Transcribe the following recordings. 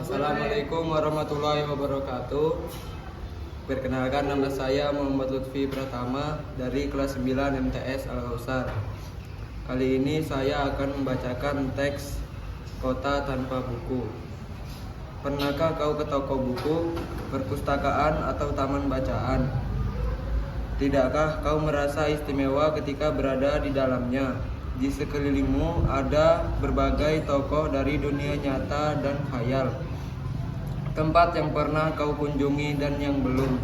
Assalamualaikum warahmatullahi wabarakatuh. Perkenalkan, nama saya Muhammad Lutfi Pratama dari kelas 9 MTS Al-Kausar. Kali ini saya akan membacakan teks Kota Tanpa Buku. Pernahkah kau ke toko buku, perpustakaan, atau taman bacaan? Tidakkah kau merasa istimewa ketika berada di dalamnya? Di sekelilingmu ada berbagai tokoh dari dunia nyata dan khayal. Tempat yang pernah kau kunjungi dan yang belum.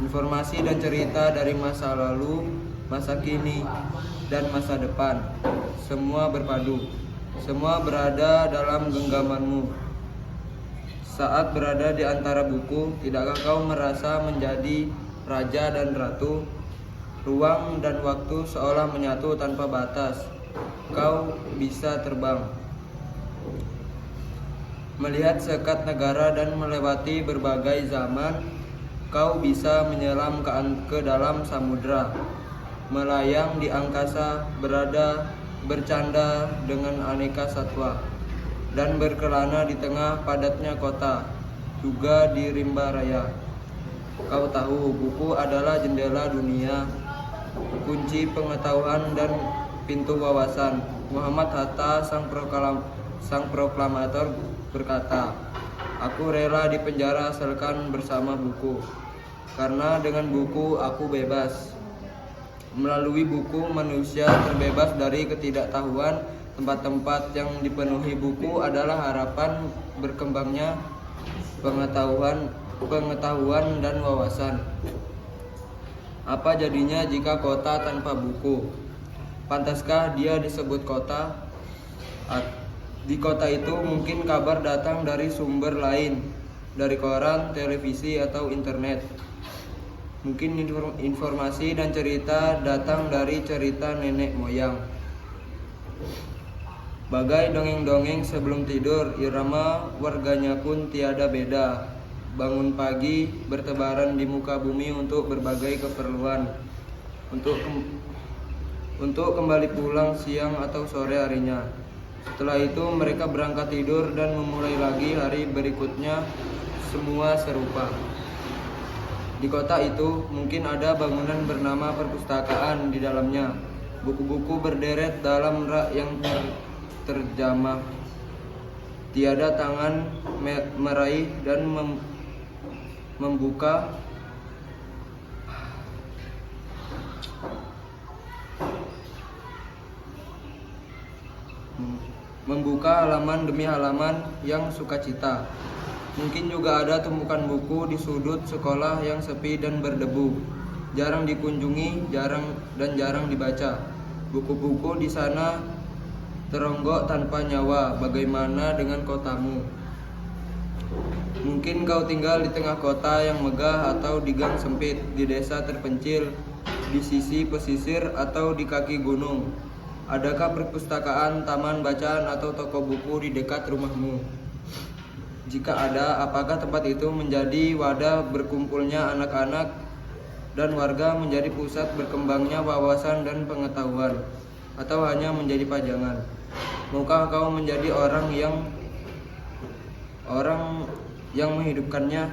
Informasi dan cerita dari masa lalu, masa kini, dan masa depan. Semua berpadu. Semua berada dalam genggamanmu. Saat berada di antara buku, tidakkah kau merasa menjadi raja dan ratu? Ruang dan waktu seolah menyatu tanpa batas. Kau bisa terbang, melihat sekat negara dan melewati berbagai zaman. Kau bisa menyelam ke dalam samudra, melayang di angkasa, bercanda dengan aneka satwa, dan berkelana di tengah padatnya kota, juga di rimba raya. Kau tahu, buku adalah jendela dunia, kunci pengetahuan dan pintu wawasan. Muhammad Hatta, sang proklamator, berkata, "Aku rela dipenjara asalkan bersama buku, karena dengan buku aku bebas." Melalui buku, manusia terbebas dari ketidaktahuan. Tempat-tempat yang dipenuhi buku adalah harapan berkembangnya pengetahuan dan wawasan. Apa jadinya jika kota tanpa buku? Pantaskah dia disebut kota? Di kota itu mungkin kabar datang dari sumber lain, dari koran, televisi, atau internet. Mungkin informasi dan cerita datang dari cerita nenek moyang. Bagai dongeng-dongeng sebelum tidur, irama warganya pun tiada beda. Bangun pagi, bertebaran di muka bumi untuk berbagai keperluan. Untuk kembali pulang siang atau sore harinya. Setelah itu mereka berangkat tidur dan memulai lagi hari berikutnya, semua serupa. Di kota itu mungkin ada bangunan bernama perpustakaan. Di dalamnya buku-buku berderet dalam rak yang terjamah. Tiada tangan meraih dan membuka halaman demi halaman yang sukacita. Mungkin juga ada tumpukan buku di sudut sekolah yang sepi dan berdebu, jarang dikunjungi, jarang dibaca. Buku-buku di sana teronggok tanpa nyawa. Bagaimana dengan kotamu? Mungkin kau tinggal di tengah kota yang megah atau di gang sempit, di desa terpencil, di sisi pesisir, atau di kaki gunung. Adakah perpustakaan, taman bacaan, atau toko buku di dekat rumahmu? Jika ada, apakah tempat itu menjadi wadah berkumpulnya anak-anak dan warga, menjadi pusat berkembangnya wawasan dan pengetahuan, atau hanya menjadi pajangan? Maukah kau menjadi orang yang menghidupkannya?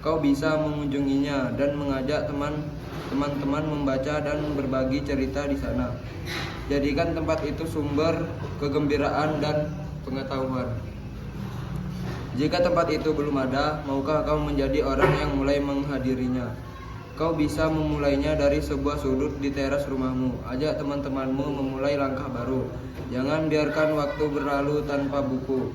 Kau bisa mengunjunginya dan mengajak teman-teman membaca dan berbagi cerita di sana. Jadikan tempat itu sumber kegembiraan dan pengetahuan. Jika tempat itu belum ada, maukah kau menjadi orang yang mulai menghadirinya? Kau bisa memulainya dari sebuah sudut di teras rumahmu. Ajak teman-temanmu memulai langkah baru. Jangan biarkan waktu berlalu tanpa buku.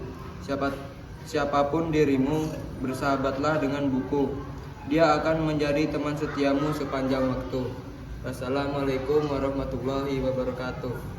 Siapapun dirimu, bersahabatlah dengan buku. Dia akan menjadi teman setiamu sepanjang waktu. Wassalamualaikum warahmatullahi wabarakatuh.